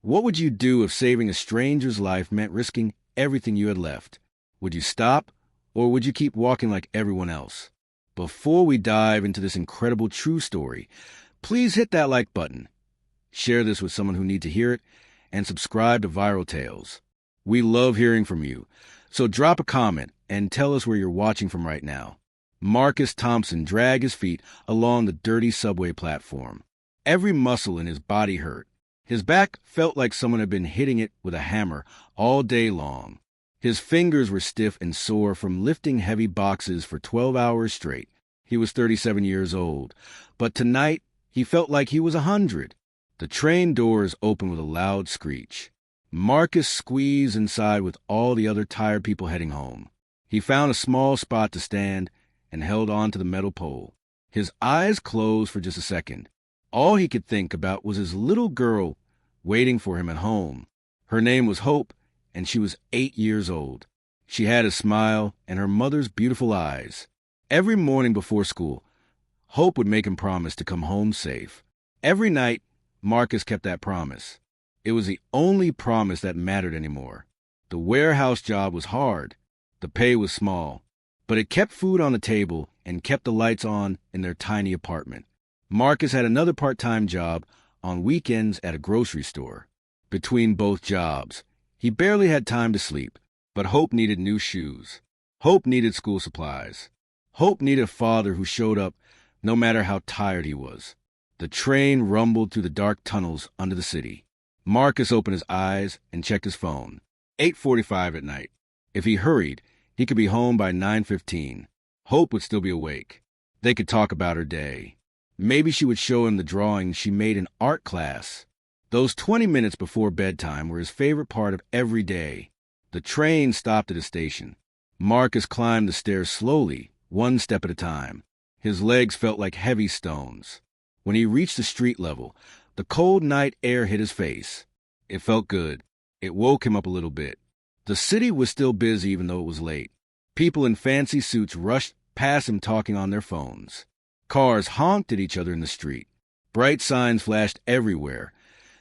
What would you do if saving a stranger's life meant risking everything you had left? Would you stop, or would you keep walking like everyone else? Before we dive into this incredible true story, please hit that like button. Share this with someone who needs to hear it, and subscribe to Viral Tales. We love hearing from you, so drop a comment and tell us where you're watching from right now. Marcus Thompson dragged his feet along the dirty subway platform. Every muscle in his body hurt. His back felt like someone had been hitting it with a hammer all day long. His fingers were stiff and sore from lifting heavy boxes for 12 hours straight. He was 37 years old, but tonight he felt like he was 100. The train doors opened with a loud screech. Marcus squeezed inside with all the other tired people heading home. He found a small spot to stand and held on to the metal pole. His eyes closed for just a second. All he could think about was his little girl waiting for him at home. Her name was Hope, and she was 8 years old. She had a smile and her mother's beautiful eyes. Every morning before school, Hope would make him promise to come home safe. Every night, Marcus kept that promise. It was the only promise that mattered anymore. The warehouse job was hard. The pay was small. But it kept food on the table and kept the lights on in their tiny apartment. Marcus had another part-time job on weekends at a grocery store. Between both jobs, he barely had time to sleep. But Hope needed new shoes. Hope needed school supplies. Hope needed a father who showed up no matter how tired he was. The train rumbled through the dark tunnels under the city. Marcus opened his eyes and checked his phone. 8:45 at night. If he hurried, he could be home by 9:15. Hope would still be awake. They could talk about her day. Maybe she would show him the drawings she made in art class. Those 20 minutes before bedtime were his favorite part of every day. The train stopped at a station. Marcus climbed the stairs slowly, one step at a time. His legs felt like heavy stones. When he reached the street level, the cold night air hit his face. It felt good. It woke him up a little bit. The city was still busy even though it was late. People in fancy suits rushed past him talking on their phones. Cars honked at each other in the street. Bright signs flashed everywhere,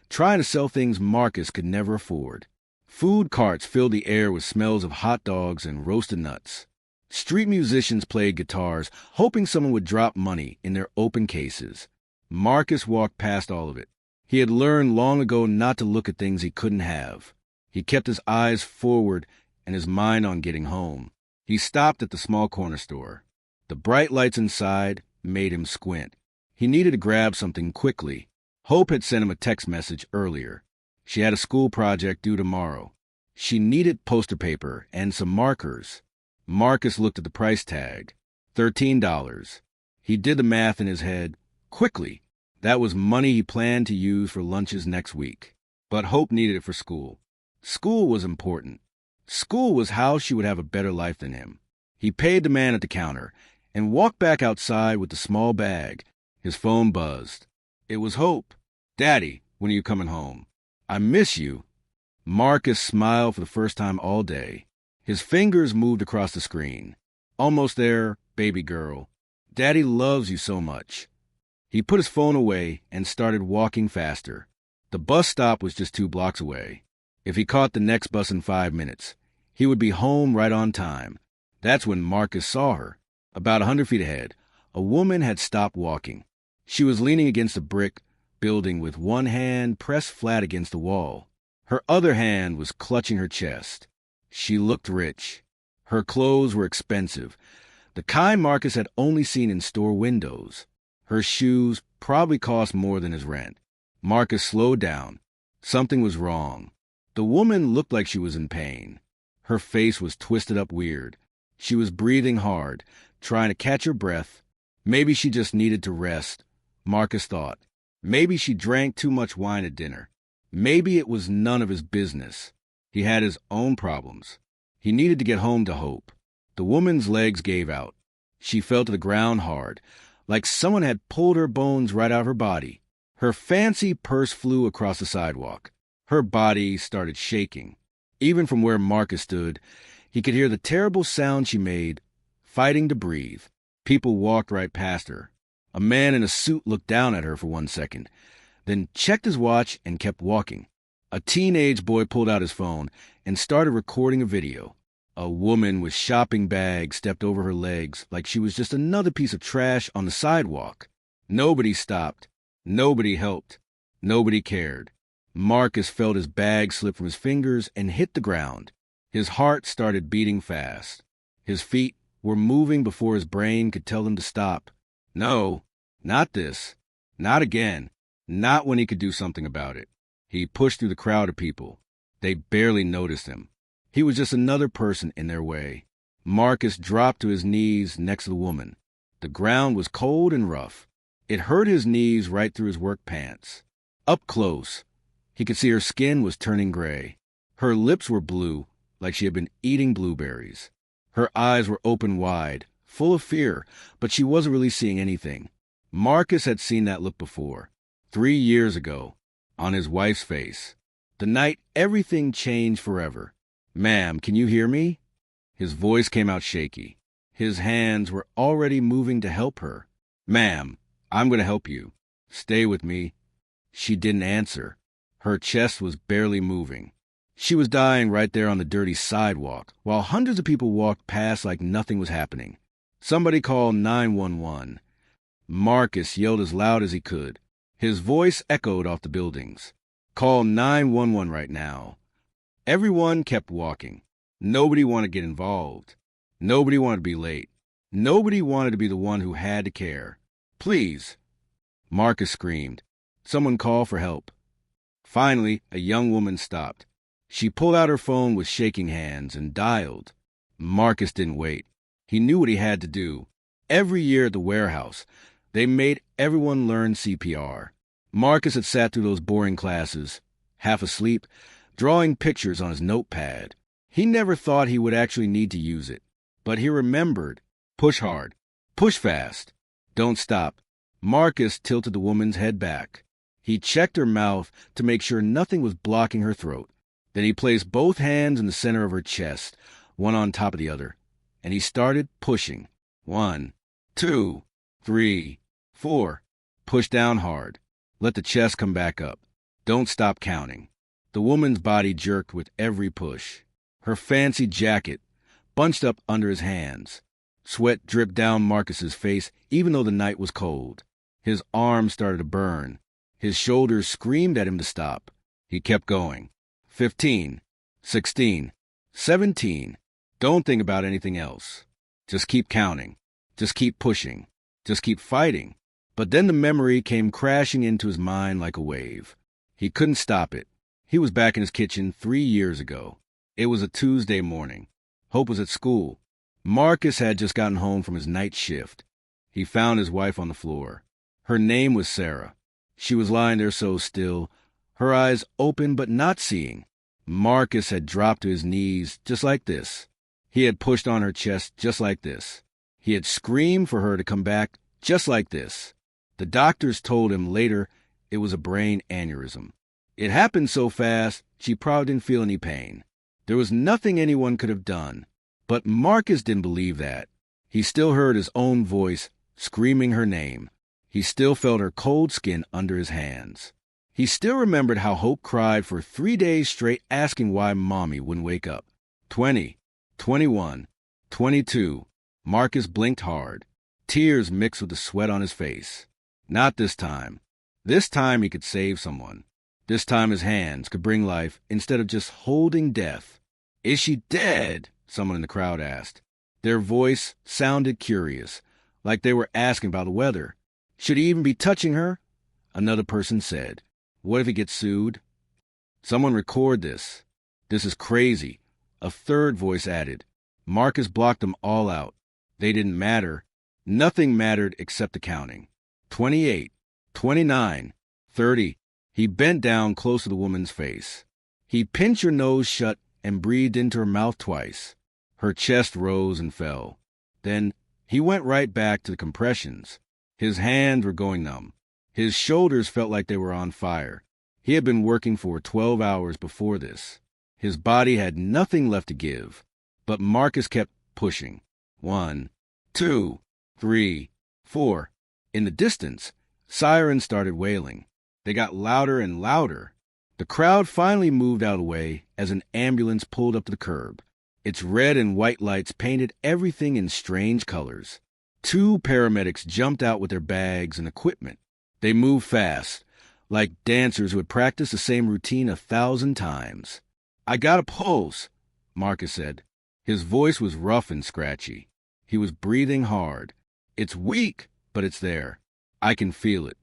trying to sell things Marcus could never afford. Food carts filled the air with smells of hot dogs and roasted nuts. Street musicians played guitars, hoping someone would drop money in their open cases. Marcus walked past all of it. He had learned long ago not to look at things he couldn't have. He kept his eyes forward and his mind on getting home. He stopped at the small corner store. The bright lights inside made him squint. He needed to grab something quickly. Hope had sent him a text message earlier. She had a school project due tomorrow. She needed poster paper and some markers. Marcus looked at the price tag. $13. He did the math in his head quickly. That was money he planned to use for lunches next week. But Hope needed it for school. School was important. School was how she would have a better life than him. He paid the man at the counter and walked back outside with the small bag. His phone buzzed. It was Hope. "Daddy, when are you coming home?" "I miss you." Marcus smiled for the first time all day. His fingers moved across the screen. "Almost there, baby girl. Daddy loves you so much." He put his phone away and started walking faster. The bus stop was just 2 blocks away. If he caught the next bus in 5 minutes, he would be home right on time. That's when Marcus saw her. About 100 feet ahead, a woman had stopped walking. She was leaning against a brick building with one hand pressed flat against the wall. Her other hand was clutching her chest. She looked rich. Her clothes were expensive, the kind Marcus had only seen in store windows. Her shoes probably cost more than his rent. Marcus slowed down. Something was wrong. The woman looked like she was in pain. Her face was twisted up weird. She was breathing hard, trying to catch her breath. Maybe she just needed to rest, Marcus thought. Maybe she drank too much wine at dinner. Maybe it was none of his business. He had his own problems. He needed to get home to Hope. The woman's legs gave out. She fell to the ground hard, like someone had pulled her bones right out of her body. Her fancy purse flew across the sidewalk. Her body started shaking. Even from where Marcus stood, he could hear the terrible sound she made, fighting to breathe. People walked right past her. A man in a suit looked down at her for 1 second, then checked his watch and kept walking. A teenage boy pulled out his phone and started recording a video. A woman with shopping bags stepped over her legs like she was just another piece of trash on the sidewalk. Nobody stopped. Nobody helped. Nobody cared. Marcus felt his bag slip from his fingers and hit the ground. His heart started beating fast. His feet were moving before his brain could tell him to stop. No, not this. Not again. Not when he could do something about it. He pushed through the crowd of people. They barely noticed him. He was just another person in their way. Marcus dropped to his knees next to the woman. The ground was cold and rough. It hurt his knees right through his work pants. Up close, he could see her skin was turning gray. Her lips were blue, like she had been eating blueberries. Her eyes were open wide, full of fear, but she wasn't really seeing anything. Marcus had seen that look before, 3 years ago, on his wife's face. The night everything changed forever. "Ma'am, can you hear me?" His voice came out shaky. His hands were already moving to help her. "Ma'am, I'm going to help you. Stay with me." She didn't answer. Her chest was barely moving. She was dying right there on the dirty sidewalk, while hundreds of people walked past like nothing was happening. Somebody called 911. Marcus yelled as loud as he could. His voice echoed off the buildings. "Call 911 right now." Everyone kept walking. Nobody wanted to get involved. Nobody wanted to be late. Nobody wanted to be the one who had to care. "Please!" Marcus screamed. Someone call for help. Finally, a young woman stopped. She pulled out her phone with shaking hands and dialed. Marcus didn't wait. He knew what he had to do. Every year at the warehouse, they made everyone learn CPR. Marcus had sat through those boring classes, half asleep, drawing pictures on his notepad. He never thought he would actually need to use it. But he remembered. Push hard. Push fast. Don't stop. Marcus tilted the woman's head back. He checked her mouth to make sure nothing was blocking her throat. Then he placed both hands in the center of her chest, one on top of the other, and he started pushing. 1, 2, 3, 4. Push down hard. Let the chest come back up. Don't stop counting. The woman's body jerked with every push. Her fancy jacket bunched up under his hands. Sweat dripped down Marcus's face even though the night was cold. His arms started to burn. His shoulders screamed at him to stop. He kept going. 15, 16, 17. Don't think about anything else. Just keep counting. Just keep pushing. Just keep fighting. But then the memory came crashing into his mind like a wave. He couldn't stop it. He was back in his kitchen 3 years ago. It was a Tuesday morning. Hope was at school. Marcus had just gotten home from his night shift. He found his wife on the floor. Her name was Sarah. She was lying there so still, her eyes open but not seeing. Marcus had dropped to his knees just like this. He had pushed on her chest just like this. He had screamed for her to come back just like this. The doctors told him later it was a brain aneurysm. It happened so fast, she probably didn't feel any pain. There was nothing anyone could have done. But Marcus didn't believe that. He still heard his own voice screaming her name. He still felt her cold skin under his hands. He still remembered how Hope cried for 3 days straight asking why Mommy wouldn't wake up. 20, 21, 22. Marcus blinked hard. Tears mixed with the sweat on his face. Not this time. This time he could save someone. This time his hands could bring life instead of just holding death. "Is she dead?" someone in the crowd asked. Their voice sounded curious, like they were asking about the weather. "Should he even be touching her?" Another person said. "What if he gets sued?" "Someone record this. This is crazy." A third voice added. Marcus blocked them all out. They didn't matter. Nothing mattered except the counting. 28, 29, 30. He bent down close to the woman's face. He pinched her nose shut and breathed into her mouth twice. Her chest rose and fell. Then he went right back to the compressions. His hands were going numb. His shoulders felt like they were on fire. He had been working for 12 hours before this. His body had nothing left to give. But Marcus kept pushing. 1, 2, 3, 4. In the distance, sirens started wailing. They got louder and louder. The crowd finally moved out of the way as an ambulance pulled up to the curb. Its red and white lights painted everything in strange colors. 2 paramedics jumped out with their bags and equipment. They moved fast, like dancers who had practiced the same routine 1,000 times. "I got a pulse," Marcus said. His voice was rough and scratchy. He was breathing hard. "It's weak, but it's there. I can feel it."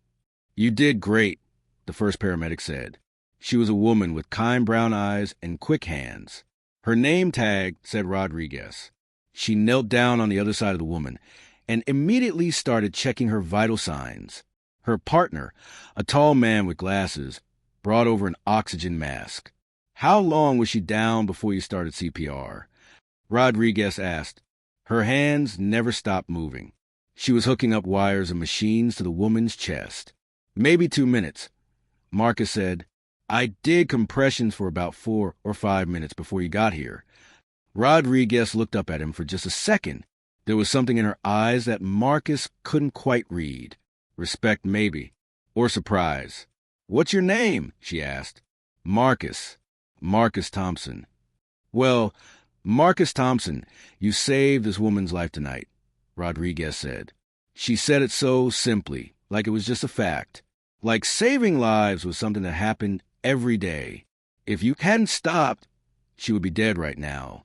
"You did great," the first paramedic said. She was a woman with kind brown eyes and quick hands. Her name tag said Rodriguez. She knelt down on the other side of the woman and immediately started checking her vital signs. Her partner, a tall man with glasses, brought over an oxygen mask. "How long was she down before you started CPR?" Rodriguez asked. Her hands never stopped moving. She was hooking up wires and machines to the woman's chest. "Maybe 2 minutes," Marcus said. "I did compressions for about 4 or 5 minutes before you got here." Rodriguez looked up at him for just a second. There was something in her eyes that Marcus couldn't quite read. Respect, maybe, or surprise. "What's your name?" she asked. "Marcus. Marcus Thompson." "Well, Marcus Thompson, you saved this woman's life tonight," Rodriguez said. She said it so simply, like it was just a fact. Like saving lives was something that happened every day. If you hadn't stopped, she would be dead right now.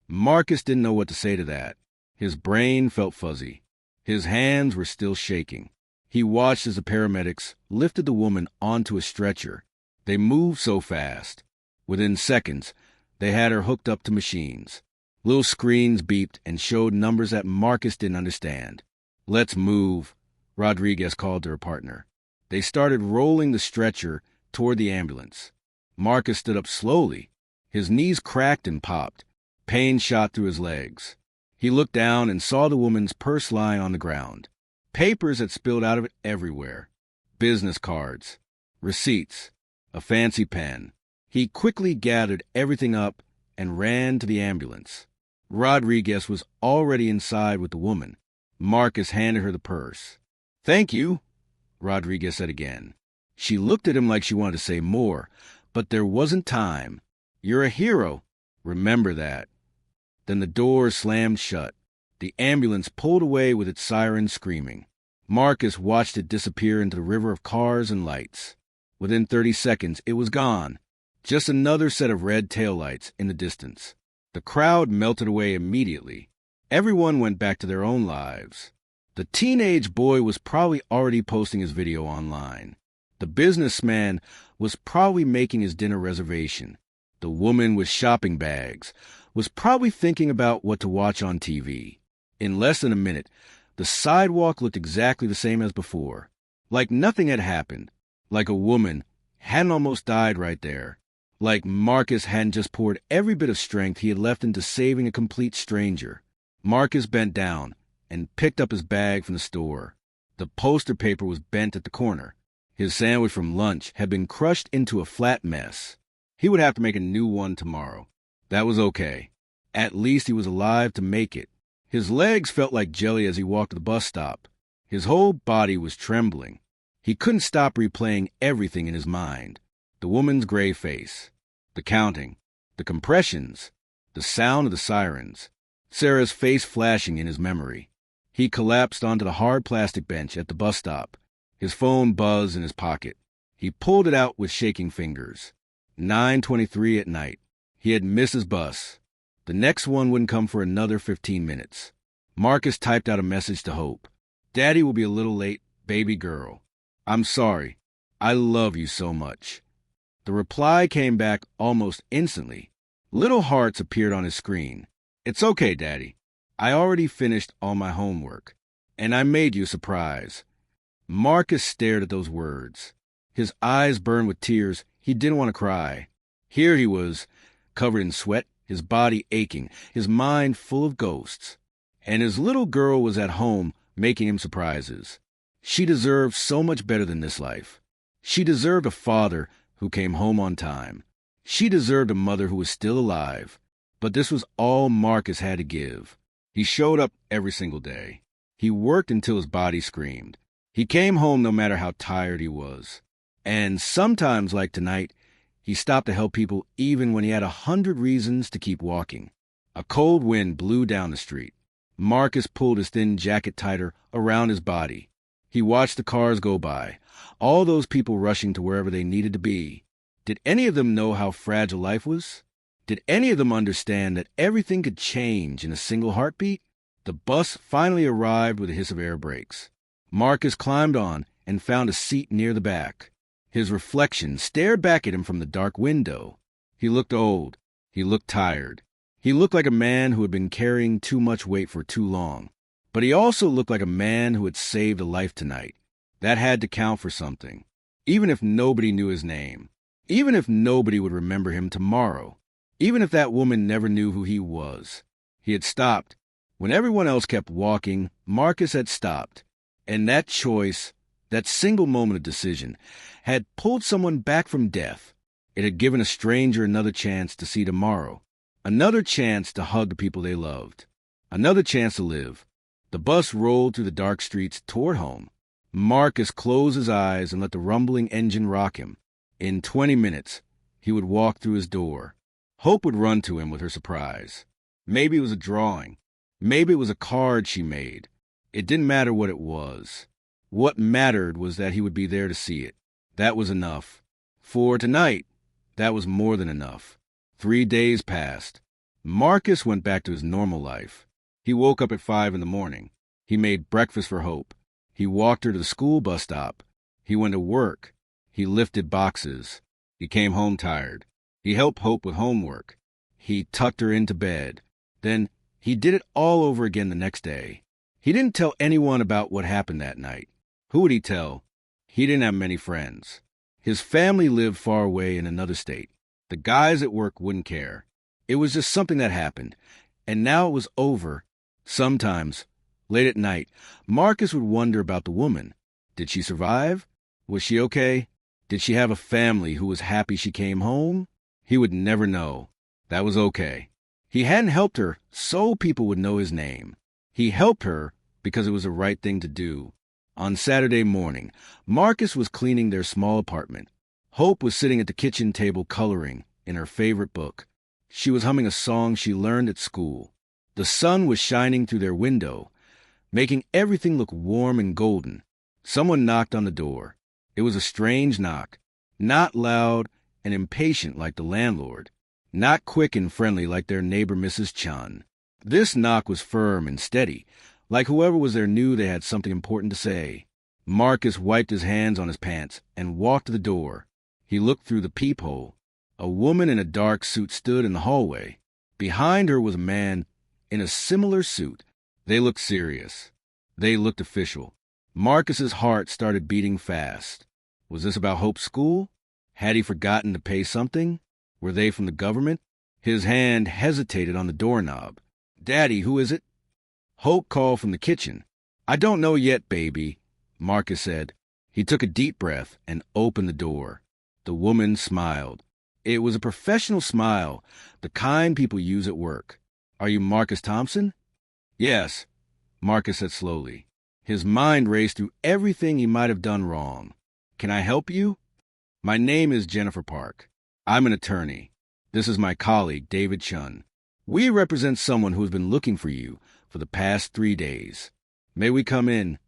Marcus didn't know what to say to that. His brain felt fuzzy. His hands were still shaking. He watched as the paramedics lifted the woman onto a stretcher. They moved so fast. Within seconds, they had her hooked up to machines. Little screens beeped and showed numbers that Marcus didn't understand. "Let's move," Rodriguez called to her partner. They started rolling the stretcher toward the ambulance. Marcus stood up slowly. His knees cracked and popped. Pain shot through his legs. He looked down and saw the woman's purse lying on the ground. Papers had spilled out of it everywhere. Business cards, receipts, a fancy pen. He quickly gathered everything up and ran to the ambulance. Rodriguez was already inside with the woman. Marcus handed her the purse. "Thank you," Rodriguez said again. She looked at him like she wanted to say more, but there wasn't time. "You're a hero. Remember that." Then the doors slammed shut. The ambulance pulled away with its siren screaming. Marcus watched it disappear into the river of cars and lights. Within 30 seconds, it was gone. Just another set of red taillights in the distance. The crowd melted away immediately. Everyone went back to their own lives. The teenage boy was probably already posting his video online. The businessman was probably making his dinner reservation. The woman with shopping bags was probably thinking about what to watch on TV. In less than a minute, the sidewalk looked exactly the same as before. Like nothing had happened. Like a woman hadn't almost died right there. Like Marcus hadn't just poured every bit of strength he had left into saving a complete stranger. Marcus bent down and picked up his bag from the store. The poster paper was bent at the corner. His sandwich from lunch had been crushed into a flat mess. He would have to make a new one tomorrow. That was okay. At least he was alive to make it. His legs felt like jelly as he walked to the bus stop. His whole body was trembling. He couldn't stop replaying everything in his mind. The woman's gray face, the counting, the compressions, the sound of the sirens, Sarah's face flashing in his memory. He collapsed onto the hard plastic bench at the bus stop. His phone buzzed in his pocket. He pulled it out with shaking fingers. 9:23 at night. He had missed his bus. The next one wouldn't come for another 15 minutes. Marcus typed out a message to Hope. "Daddy will be a little late, baby girl. I'm sorry. I love you so much." The reply came back almost instantly. Little hearts appeared on his screen. "It's okay, Daddy. I already finished all my homework. And I made you a surprise." Marcus stared at those words. His eyes burned with tears. He didn't want to cry. Here he was, covered in sweat, his body aching, his mind full of ghosts. And his little girl was at home making him surprises. She deserved so much better than this life. She deserved a father who came home on time. She deserved a mother who was still alive. But this was all Marcus had to give. He showed up every single day. He worked until his body screamed. He came home no matter how tired he was. And sometimes, like tonight, He stopped to help people even when he had 100 reasons to keep walking. A cold wind blew down the street. Marcus pulled his thin jacket tighter around his body. He watched the cars go by, all those people rushing to wherever they needed to be. Did any of them know how fragile life was? Did any of them understand that everything could change in a single heartbeat? The bus finally arrived with a hiss of air brakes. Marcus climbed on and found a seat near the back. His reflection stared back at him from the dark window. He looked old. He looked tired. He looked like a man who had been carrying too much weight for too long. But he also looked like a man who had saved a life tonight. That had to count for something. Even if nobody knew his name. Even if nobody would remember him tomorrow. Even if that woman never knew who he was. He had stopped. When everyone else kept walking, Marcus had stopped. And that choice, that single moment of decision, had pulled someone back from death. It had given a stranger another chance to see tomorrow. Another chance to hug the people they loved. Another chance to live. The bus rolled through the dark streets toward home. Marcus closed his eyes and let the rumbling engine rock him. In 20 minutes, he would walk through his door. Hope would run to him with her surprise. Maybe it was a drawing. Maybe it was a card she made. It didn't matter what it was. What mattered was that he would be there to see it. That was enough. For tonight, that was more than enough. 3 days passed. Marcus went back to his normal life. He woke up at 5 in the morning. He made breakfast for Hope. He walked her to the school bus stop. He went to work. He lifted boxes. He came home tired. He helped Hope with homework. He tucked her into bed. Then he did it all over again the next day. He didn't tell anyone about what happened that night. Who would he tell? He didn't have many friends. His family lived far away in another state. The guys at work wouldn't care. It was just something that happened. And now it was over. Sometimes, late at night, Marcus would wonder about the woman. Did she survive? Was she okay? Did she have a family who was happy she came home? He would never know. That was okay. He hadn't helped her so people would know his name. He helped her because it was the right thing to do. On Saturday morning, Marcus was cleaning their small apartment. Hope was sitting at the kitchen table coloring in her favorite book. She was humming a song she learned at school. The sun was shining through their window, making everything look warm and golden. Someone knocked on the door. It was a strange knock, not loud and impatient like the landlord, not quick and friendly like their neighbor Mrs. Chun. This knock was firm and steady, like whoever was there knew they had something important to say. Marcus wiped his hands on his pants and walked to the door. He looked through the peephole. A woman in a dark suit stood in the hallway. Behind her was a man in a similar suit. They looked serious. They looked official. Marcus's heart started beating fast. Was this about Hope's school? Had he forgotten to pay something? Were they from the government? His hand hesitated on the doorknob. "Daddy, who is it?" Hope called from the kitchen. "I don't know yet, baby," Marcus said. He took a deep breath and opened the door. The woman smiled. It was a professional smile, the kind people use at work. "Are you Marcus Thompson?" "Yes," Marcus said slowly. His mind raced through everything he might have done wrong. "Can I help you?" "My name is Jennifer Park. I'm an attorney. This is my colleague, David Chun. We represent someone who has been looking for you for the past 3 days. May we come in?"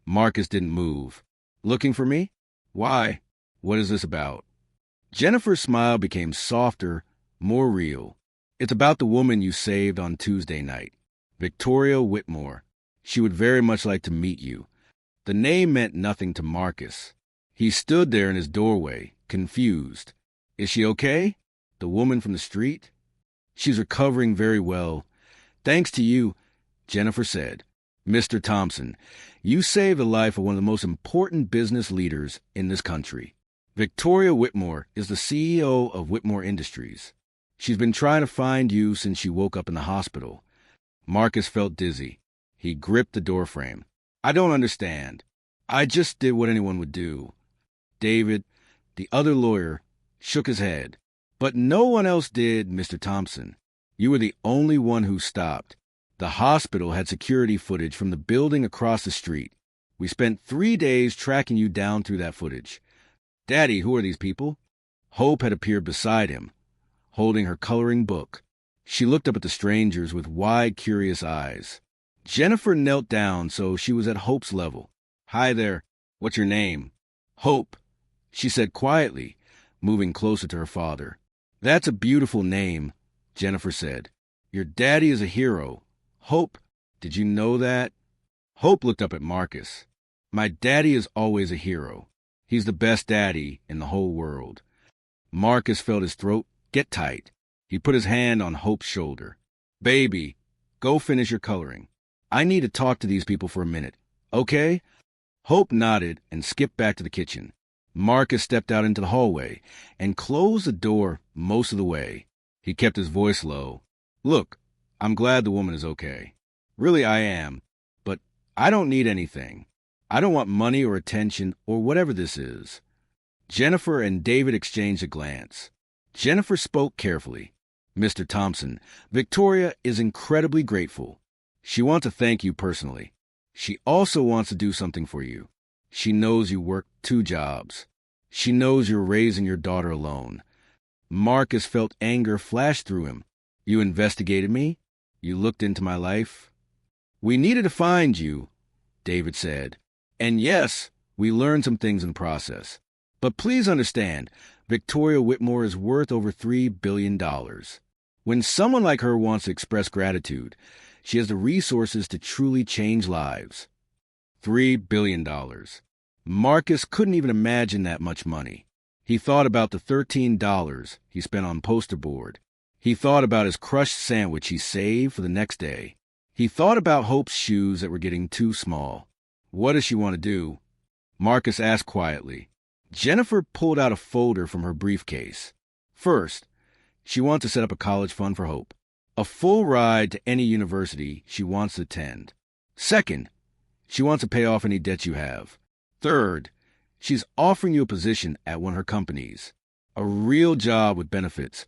Marcus didn't move. "Looking for me? Why? What is this about?" Jennifer's smile became softer, more real. "It's about the woman you saved on Tuesday night, Victoria Whitmore. She would very much like to meet you." The name meant nothing to Marcus. He stood there in his doorway, confused. "Is she okay? The woman from the street?" "She's recovering very well. Thanks to you," Jennifer said. "Mr. Thompson, you saved the life of one of the most important business leaders in this country. Victoria Whitmore is the CEO of Whitmore Industries. She's been trying to find you since she woke up in the hospital." Marcus felt dizzy. He gripped the doorframe. "I don't understand. I just did what anyone would do." David, the other lawyer, shook his head. "But no one else did, Mr. Thompson. You were the only one who stopped. The hospital had security footage from the building across the street. We spent 3 days tracking you down through that footage." "Daddy, who are these people?" Hope had appeared beside him, holding her coloring book. She looked up at the strangers with wide, curious eyes. Jennifer knelt down so she was at Hope's level. "Hi there. What's your name?" "Hope," she said quietly, moving closer to her father. "That's a beautiful name," Jennifer said. "Your daddy is a hero. Hope, did you know that?" Hope looked up at Marcus. "My daddy is always a hero. He's the best daddy in the whole world." Marcus felt his throat get tight. He put his hand on Hope's shoulder. "Baby, go finish your coloring. I need to talk to these people for a minute, okay?" Hope nodded and skipped back to the kitchen. Marcus stepped out into the hallway and closed the door most of the way. He kept his voice low. "Look, I'm glad the woman is okay. Really, I am. But I don't need anything. I don't want money or attention or whatever this is." Jennifer and David exchanged a glance. Jennifer spoke carefully. "Mr. Thompson, Victoria is incredibly grateful. She wants to thank you personally. She also wants to do something for you. She knows you work 2 jobs. She knows you're raising your daughter alone." Marcus felt anger flash through him. "You investigated me? You looked into my life?" "We needed to find you," David said. "And yes, we learned some things in the process. But please understand, Victoria Whitmore is worth over $3 billion. When someone like her wants to express gratitude, she has the resources to truly change lives." $3 billion. Marcus couldn't even imagine that much money. He thought about the $13 he spent on poster board. He thought about his crushed sandwich he saved for the next day. He thought about Hope's shoes that were getting too small. "What does she want to do?" Marcus asked quietly. Jennifer pulled out a folder from her briefcase. "First, she wants to set up a college fund for Hope. A full ride to any university she wants to attend. Second, she wants to pay off any debts you have. Third, she's offering you a position at one of her companies. A real job with benefits.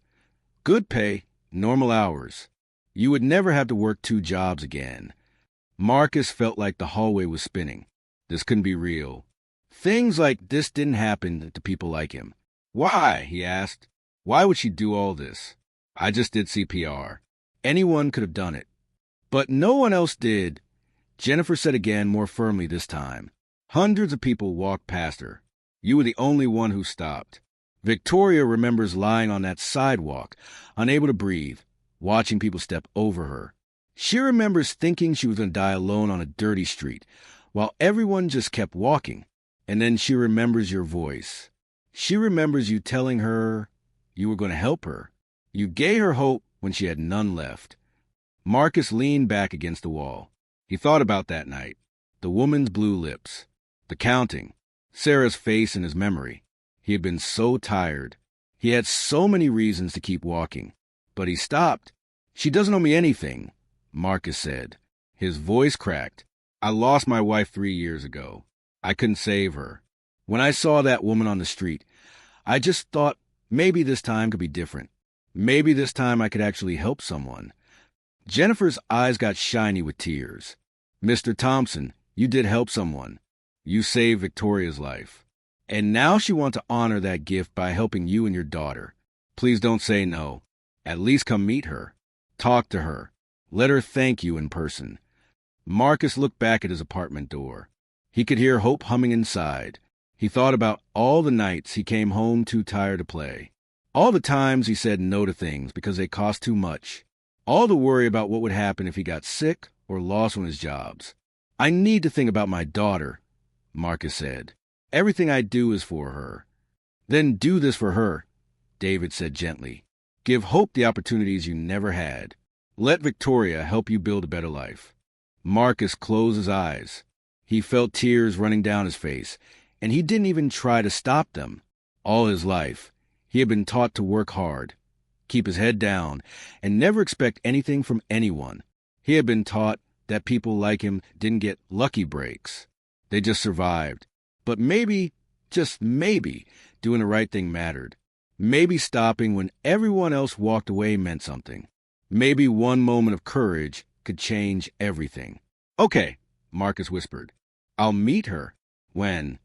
Good pay, normal hours. You would never have to work 2 jobs again." Marcus felt like the hallway was spinning. This couldn't be real. Things like this didn't happen to people like him. "Why?" he asked. "Why would she do all this?" "I just did CPR. Anyone could have done it." "But no one else did," Jennifer said again, more firmly this time. "Hundreds of people walked past her. You were the only one who stopped." Victoria remembers lying on that sidewalk, unable to breathe, watching people step over her. She remembers thinking she was going to die alone on a dirty street, while everyone just kept walking. And then she remembers your voice. She remembers you telling her you were going to help her. You gave her hope when she had none left. Marcus leaned back against the wall. He thought about that night. The woman's blue lips. The counting. Sarah's face in his memory. He had been so tired. He had so many reasons to keep walking. But he stopped. "She doesn't owe me anything," Marcus said. His voice cracked. "I lost my wife 3 years ago. I couldn't save her. When I saw that woman on the street, I just thought maybe this time could be different. Maybe this time I could actually help someone." Jennifer's eyes got shiny with tears. "Mr. Thompson, you did help someone. You saved Victoria's life. And now she wants to honor that gift by helping you and your daughter. Please don't say no. At least come meet her. Talk to her. Let her thank you in person." Marcus looked back at his apartment door. He could hear Hope humming inside. He thought about all the nights he came home too tired to play. All the times he said no to things because they cost too much. All the worry about what would happen if he got sick or lost one of his jobs. "I need to think about my daughter," Marcus said. "Everything I do is for her." "Then do this for her," David said gently. "Give Hope the opportunities you never had. Let Victoria help you build a better life." Marcus closed his eyes. He felt tears running down his face, and he didn't even try to stop them. All his life, he had been taught to work hard, keep his head down, and never expect anything from anyone. He had been taught that people like him didn't get lucky breaks. They just survived. But maybe, just maybe, doing the right thing mattered. Maybe stopping when everyone else walked away meant something. Maybe one moment of courage could change everything. "Okay," Marcus whispered. "I'll meet her." "When?"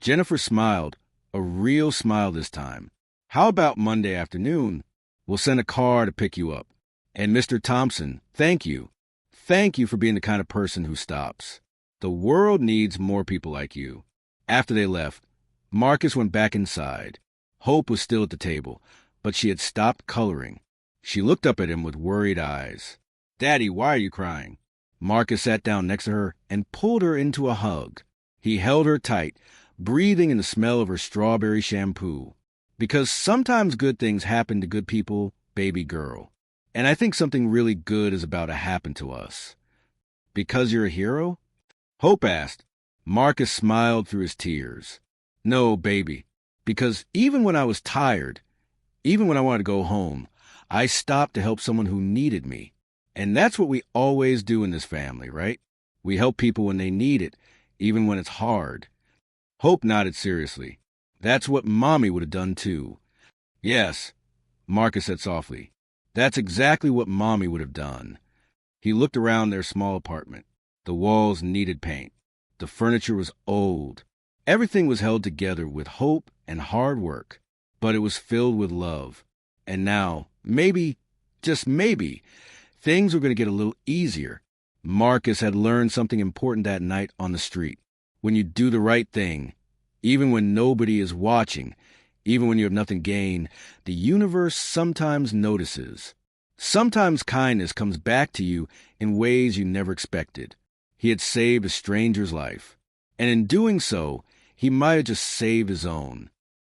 Jennifer smiled, a real smile this time. How about Monday afternoon? We'll send a car to pick you up. And Mr. Thompson, thank you. Thank you for being the kind of person who stops. The world needs more people like you. After they left, Marcus went back inside. Hope was still at the table, but she had stopped coloring. She looked up at him with worried eyes. Daddy, why are you crying? Marcus sat down next to her and pulled her into a hug. He held her tight, breathing in the smell of her strawberry shampoo. Because sometimes good things happen to good people, baby girl. And I think something really good is about to happen to us. Because you're a hero? Hope asked. Marcus smiled through his tears. No, baby. Because even when I was tired, even when I wanted to go home, I stopped to help someone who needed me. And that's what we always do in this family, right? We help people when they need it, even when it's hard. Hope nodded seriously. That's what Mommy would have done too. Yes, Marcus said softly. That's exactly what Mommy would have done. He looked around their small apartment. The walls needed paint. The furniture was old. Everything was held together with hope and hard work, but it was filled with love. And now, maybe, just maybe, things were going to get a little easier. Marcus had learned something important that night on the street. When you do the right thing, even when nobody is watching, even when you have nothing to gain, the universe sometimes notices. Sometimes kindness comes back to you in ways you never expected. He had saved a stranger's life, and in doing so, he might have just saved his own.